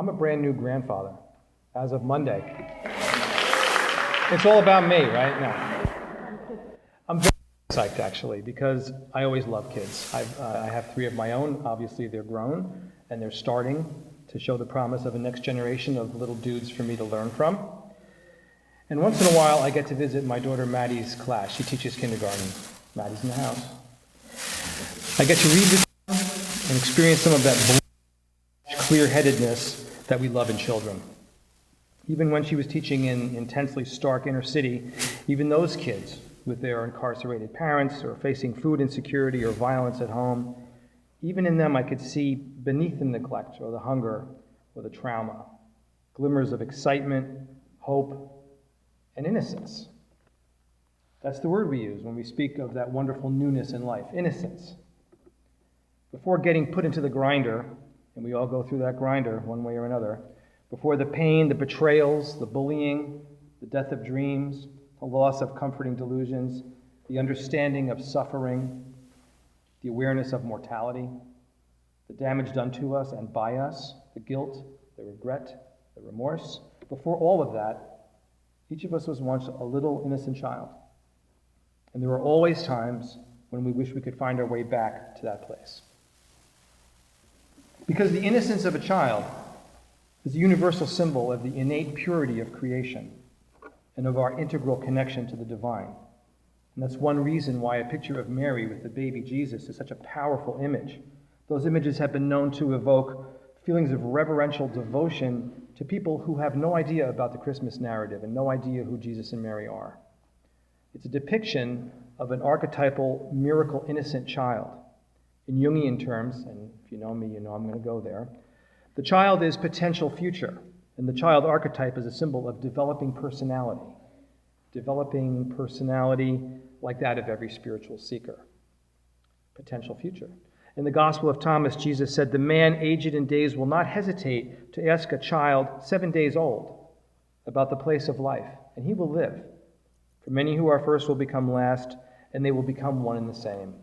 I'm a brand new grandfather as of Monday. It's all about me, right? No. I'm very psyched, actually, because I always love kids. I have 3 of my own. Obviously, they're grown, and they're starting to show the promise of a next generation of little dudes for me to learn from. And once in a while, I get to visit my daughter Maddie's class. She teaches kindergarten. Maddie's in the house. I get to read with them and experience some of that clear-headedness that we love in children. Even when she was teaching in intensely stark inner city, even those kids with their incarcerated parents or facing food insecurity or violence at home, even in them I could see beneath the neglect or the hunger or the trauma, glimmers of excitement, hope, and innocence. That's the word we use when we speak of that wonderful newness in life, innocence. Before getting put into the grinder, and we all go through that grinder one way or another, before the pain, the betrayals, the bullying, the death of dreams, the loss of comforting delusions, the understanding of suffering, the awareness of mortality, the damage done to us and by us, the guilt, the regret, the remorse, before all of that, each of us was once a little innocent child. And there are always times when we wish we could find our way back to that place. Because the innocence of a child is a universal symbol of the innate purity of creation and of our integral connection to the divine. And that's one reason why a picture of Mary with the baby Jesus is such a powerful image. Those images have been known to evoke feelings of reverential devotion to people who have no idea about the Christmas narrative and no idea who Jesus and Mary are. It's a depiction of an archetypal, miracle, innocent child. In Jungian terms, and if you know me, you know I'm going to go there, the child is potential future, and the child archetype is a symbol of developing personality like that of every spiritual seeker. Potential future. In the Gospel of Thomas, Jesus said, "The man aged in days will not hesitate to ask a child 7 days old about the place of life, and he will live. For many who are first will become last, and they will become one and the same."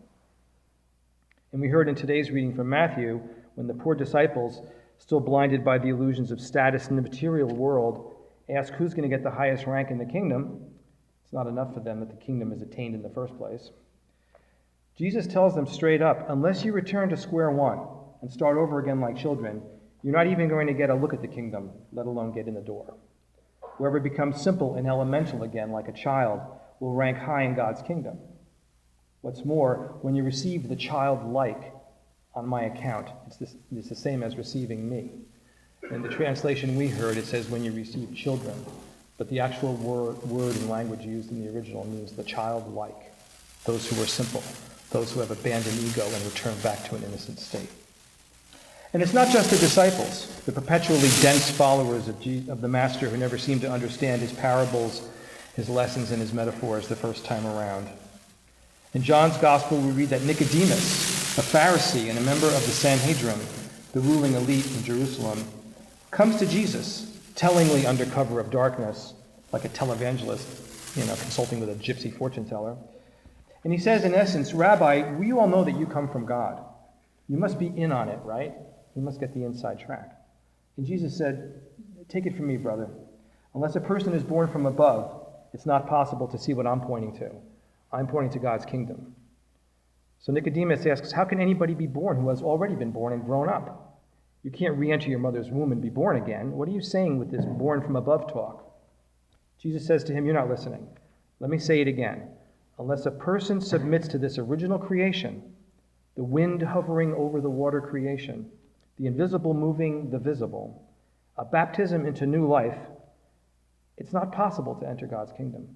And we heard in today's reading from Matthew, when the poor disciples, still blinded by the illusions of status in the material world, ask who's going to get the highest rank in the kingdom. It's not enough for them that the kingdom is attained in the first place. Jesus tells them straight up, unless you return to square one and start over again like children, you're not even going to get a look at the kingdom, let alone get in the door. Whoever becomes simple and elemental again like a child will rank high in God's kingdom. What's more, when you receive the childlike on my account, it's the same as receiving me. In the translation we heard, it says when you receive children, but the actual word and language used in the original means the childlike, those who are simple, those who have abandoned ego and returned back to an innocent state. And it's not just the disciples, the perpetually dense followers of the Master who never seem to understand his parables, his lessons, and his metaphors the first time around. In John's Gospel, we read that Nicodemus, a Pharisee and a member of the Sanhedrin, the ruling elite in Jerusalem, comes to Jesus, tellingly under cover of darkness, like a televangelist, consulting with a gypsy fortune teller. And he says, in essence, "Rabbi, we all know that you come from God. You must be in on it, right? You must get the inside track." And Jesus said, "Take it from me, brother. Unless a person is born from above, it's not possible to see what I'm pointing to. I'm pointing to God's kingdom." So Nicodemus asks, how can anybody be born who has already been born and grown up? You can't re-enter your mother's womb and be born again. What are you saying with this born from above talk? Jesus says to him, "You're not listening. Let me say it again. Unless a person submits to this original creation, the wind hovering over the water creation, the invisible moving the visible, a baptism into new life, it's not possible to enter God's kingdom."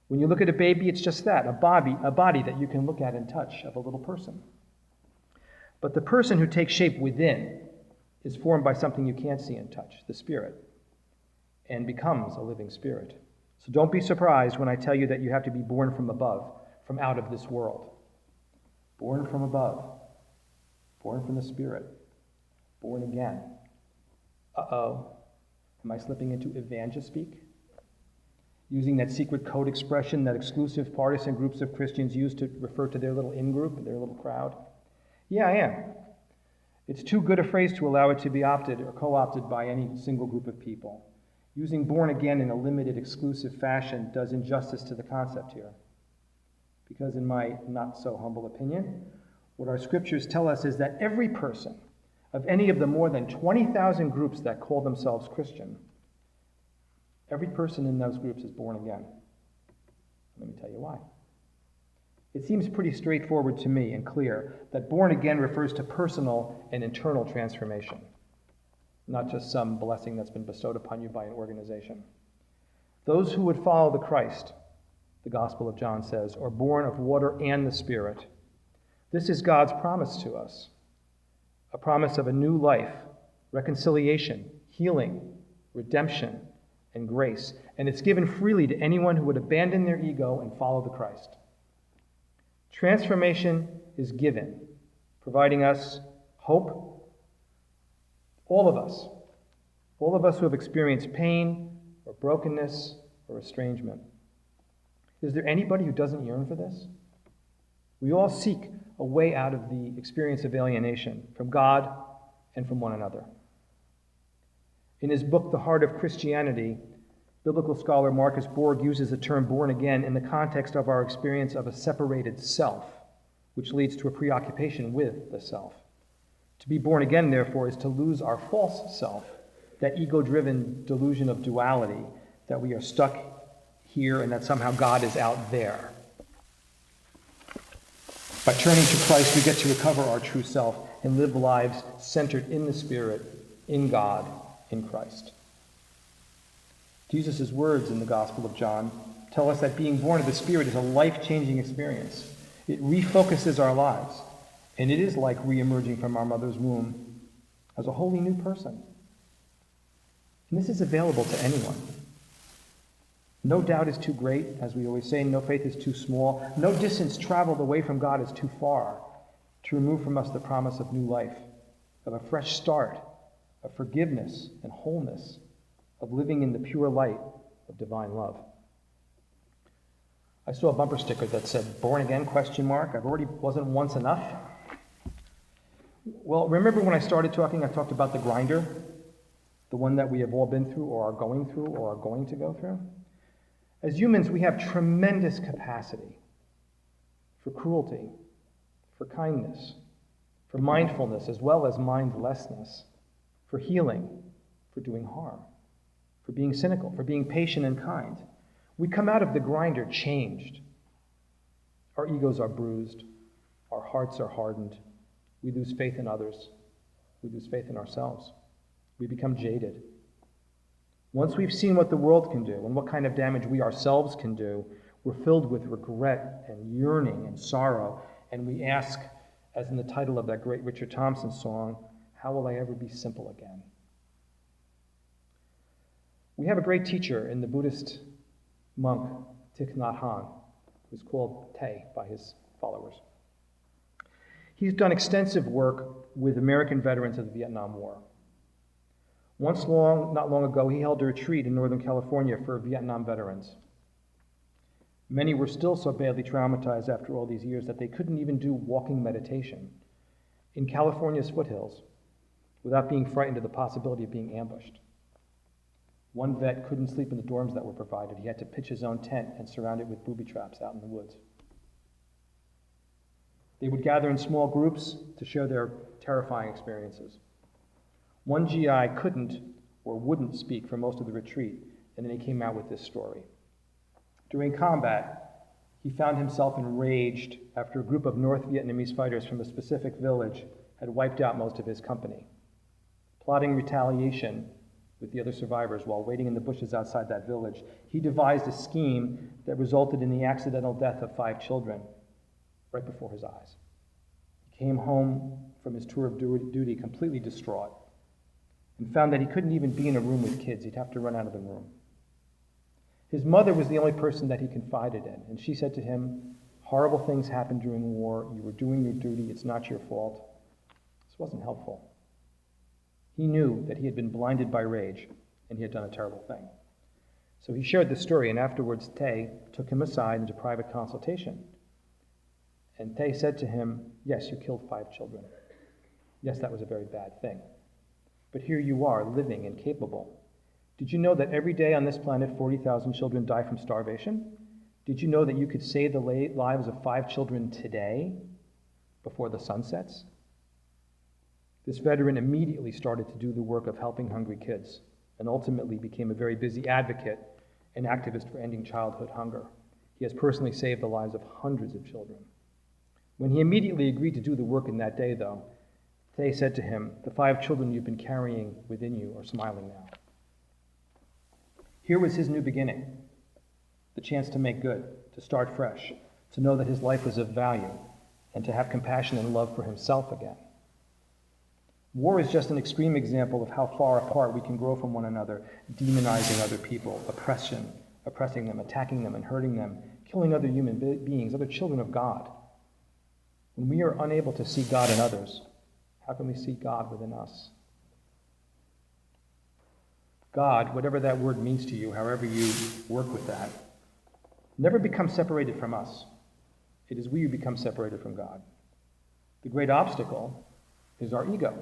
When you look at a baby, it's just that, a body that you can look at and touch of a little person. But the person who takes shape within is formed by something you can't see and touch, the Spirit, and becomes a living spirit. So don't be surprised when I tell you that you have to be born from above, from out of this world. Born from above, born from the Spirit, born again. Uh-oh, am I slipping into evangespeak? Using that secret code expression that exclusive partisan groups of Christians use to refer to their little in-group, their little crowd? Yeah, I am. It's too good a phrase to allow it to be opted or co-opted by any single group of people. Using born again in a limited, exclusive fashion does injustice to the concept here. Because in my not so humble opinion, what our scriptures tell us is that every person of any of the more than 20,000 groups that call themselves Christian, every person in those groups is born again. Let me tell you why. It seems pretty straightforward to me and clear that born again refers to personal and internal transformation, not just some blessing that's been bestowed upon you by an organization. Those who would follow the Christ, the Gospel of John says, are born of water and the Spirit. This is God's promise to us, a promise of a new life, reconciliation, healing, redemption, and grace. And it's given freely to anyone who would abandon their ego and follow the Christ. Transformation is given, providing us hope. All of us who have experienced pain or brokenness or estrangement. Is there anybody who doesn't yearn for this? We all seek a way out of the experience of alienation from God and from one another. In his book, The Heart of Christianity, biblical scholar Marcus Borg uses the term born again in the context of our experience of a separated self, which leads to a preoccupation with the self. To be born again, therefore, is to lose our false self, that ego-driven delusion of duality, that we are stuck here and that somehow God is out there. By turning to Christ, we get to recover our true self and live lives centered in the Spirit, in God, in Christ. Jesus' words in the Gospel of John tell us that being born of the Spirit is a life-changing experience. It refocuses our lives, and it is like re-emerging from our mother's womb as a wholly new person. And this is available to anyone. No doubt is too great, as we always say. No faith is too small. No distance traveled away from God is too far to remove from us the promise of new life, of a fresh start, of forgiveness and wholeness, of living in the pure light of divine love. I saw a bumper sticker that said, "Born again, ? I've already wasn't once enough." Well, remember when I started talking, I talked about the grinder, the one that we have all been through or are going through or are going to go through? As humans, we have tremendous capacity for cruelty, for kindness, for mindfulness as well as mindlessness, for healing, for doing harm, for being cynical, for being patient and kind. We come out of the grinder changed. Our egos are bruised. Our hearts are hardened. We lose faith in others. We lose faith in ourselves. We become jaded. Once we've seen what the world can do and what kind of damage we ourselves can do, we're filled with regret and yearning and sorrow, and we ask, as in the title of that great Richard Thompson song, "How will I ever be simple again?" We have a great teacher in the Buddhist monk Thich Nhat Hanh, who's called Tay by his followers. He's done extensive work with American veterans of the Vietnam War. Not long ago, he held a retreat in Northern California for Vietnam veterans. Many were still so badly traumatized after all these years that they couldn't even do walking meditation in California's foothills without being frightened of the possibility of being ambushed. One vet couldn't sleep in the dorms that were provided. He had to pitch his own tent and surround it with booby traps out in the woods. They would gather in small groups to share their terrifying experiences. One GI couldn't or wouldn't speak for most of the retreat, and then he came out with this story. During combat, he found himself enraged after a group of North Vietnamese fighters from a specific village had wiped out most of his company. Plotting retaliation with the other survivors while waiting in the bushes outside that village, he devised a scheme that resulted in the accidental death of 5 children right before his eyes. He came home from his tour of duty completely distraught and found that he couldn't even be in a room with kids. He'd have to run out of the room. His mother was the only person that he confided in, and she said to him, "Horrible things happened during war. You were doing your duty. It's not your fault." This wasn't helpful. He knew that he had been blinded by rage, and he had done a terrible thing. So he shared the story, and afterwards Tay took him aside into private consultation. And Tay said to him, "Yes, you killed 5 children. Yes, that was a very bad thing. But here you are, living and capable. Did you know that every day on this planet, 40,000 children die from starvation? Did you know that you could save the lives of 5 children today before the sun sets? This veteran immediately started to do the work of helping hungry kids and ultimately became a very busy advocate and activist for ending childhood hunger. He has personally saved the lives of hundreds of children. When he immediately agreed to do the work in that day, though, they said to him, "The 5 children you've been carrying within you are smiling now." Here was his new beginning, the chance to make good, to start fresh, to know that his life was of value, and to have compassion and love for himself again. War is just an extreme example of how far apart we can grow from one another, demonizing other people, oppressing them, attacking them, and hurting them, killing other human beings, other children of God. When we are unable to see God in others, how can we see God within us? God, whatever that word means to you, however you work with that, never becomes separated from us. It is we who become separated from God. The great obstacle is our ego.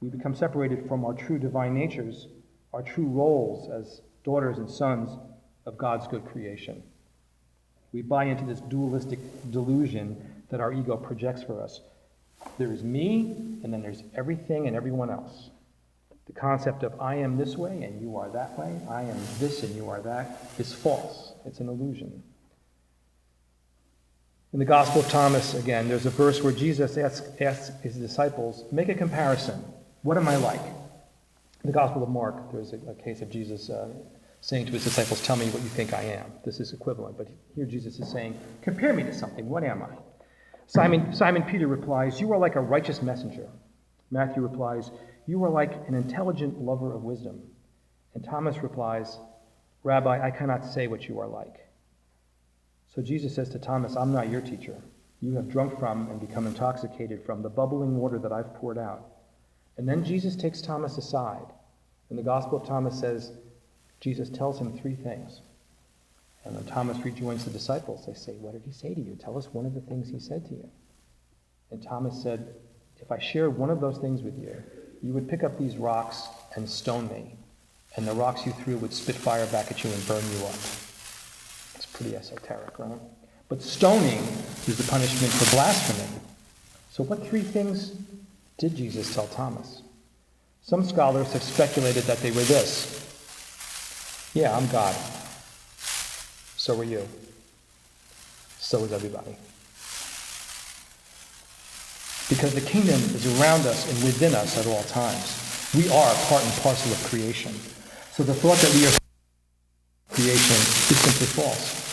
We become separated from our true divine natures, our true roles as daughters and sons of God's good creation. We buy into this dualistic delusion that our ego projects for us. There is me, and then there's everything and everyone else. The concept of I am this way and you are that way, I am this and you are that, is false. It's an illusion. In the Gospel of Thomas, again, there's a verse where Jesus asks his disciples, make a comparison. What am I like? In the Gospel of Mark, there's a case of Jesus saying to his disciples, tell me what you think I am. This is equivalent, but here Jesus is saying, compare me to something. What am I? Simon Peter replies, you are like a righteous messenger. Matthew replies, you are like an intelligent lover of wisdom. And Thomas replies, Rabbi, I cannot say what you are like. So Jesus says to Thomas, I'm not your teacher. You have drunk from and become intoxicated from the bubbling water that I've poured out. And then Jesus takes Thomas aside. And the Gospel of Thomas says, Jesus tells him 3 things. And when Thomas rejoins the disciples, they say, what did he say to you? Tell us one of the things he said to you. And Thomas said, if I share one of those things with you, you would pick up these rocks and stone me, and the rocks you threw would spit fire back at you and burn you up. It's pretty esoteric, right? But stoning is the punishment for blasphemy. So what 3 things did Jesus tell Thomas? Some scholars have speculated that they were this. Yeah, I'm God. So are you. So is everybody. Because the kingdom is around us and within us at all times. We are part and parcel of creation. So the thought that we are creation is simply false.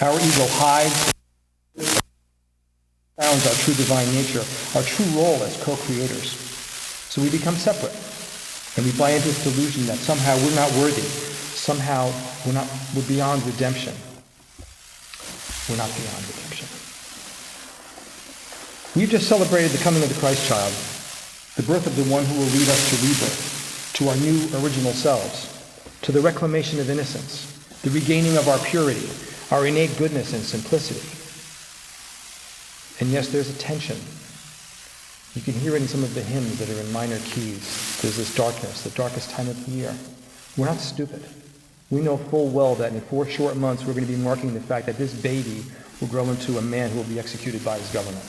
Our ego hides our true divine nature, our true role as co-creators. So we become separate. And we buy into this delusion that somehow we're not worthy. Somehow we're beyond redemption. We're not beyond redemption. We've just celebrated the coming of the Christ child, the birth of the one who will lead us to rebirth, to our new original selves, to the reclamation of innocence, the regaining of our purity, our innate goodness and simplicity. And yes, there's a tension. You can hear it in some of the hymns that are in minor keys. There's this darkness, the darkest time of the year. We're not stupid. We know full well that in 4 short months we're going to be marking the fact that this baby will grow into a man who will be executed by his government.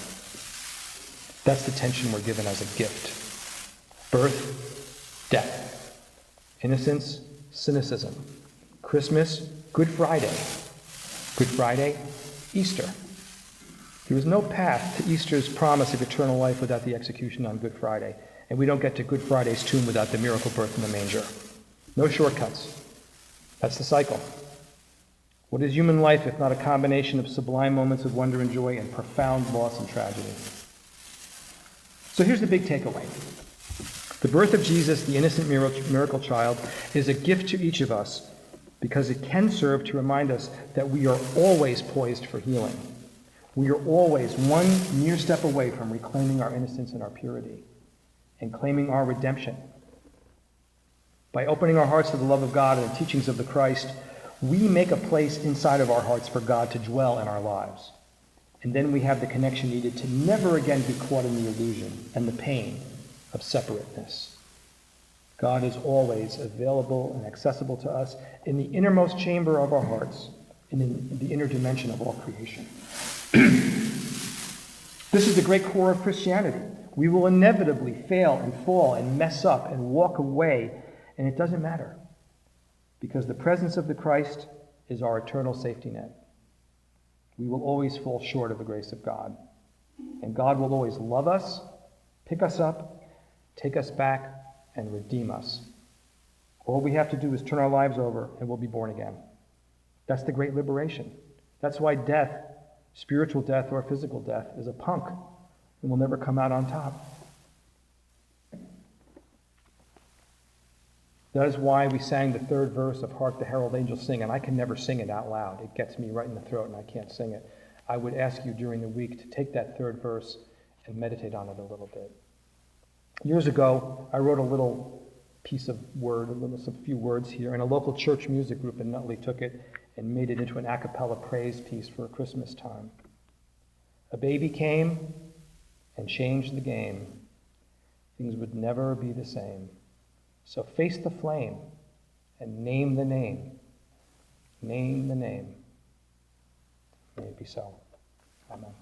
That's the tension we're given as a gift. Birth, death. Innocence, cynicism. Christmas, Good Friday. Good Friday, Easter. There is no path to Easter's promise of eternal life without the execution on Good Friday. And we don't get to Good Friday's tomb without the miracle birth in the manger. No shortcuts. That's the cycle. What is human life if not a combination of sublime moments of wonder and joy and profound loss and tragedy? So here's the big takeaway. The birth of Jesus, the innocent miracle child, is a gift to each of us because it can serve to remind us that we are always poised for healing. We are always one mere step away from reclaiming our innocence and our purity and claiming our redemption. By opening our hearts to the love of God and the teachings of the Christ, we make a place inside of our hearts for God to dwell in our lives. And then we have the connection needed to never again be caught in the illusion and the pain of separateness. God is always available and accessible to us in the innermost chamber of our hearts and in the inner dimension of all creation. This is the great core of Christianity. We will inevitably fail and fall and mess up and walk away, and it doesn't matter, because the presence of the Christ is our eternal safety net. We will always fall short of the grace of God, and God will always love us, pick us up, take us back, and redeem us. All we have to do is turn our lives over, and we'll be born again. That's the great liberation. That's why death, spiritual death or physical death, is a punk and will never come out on top. That is why we sang the third verse of Hark the Herald Angels Sing, and I can never sing it out loud. It gets me right in the throat and I can't sing it. I would ask you during the week to take that third verse and meditate on it a little bit. Years ago, I wrote a little piece of word, some few words here, and a local church music group in Nutley took it and made it into an a cappella praise piece for Christmas time. A baby came and changed the game. Things would never be the same. So face the flame and name the name. Name the name. May it be so. Amen.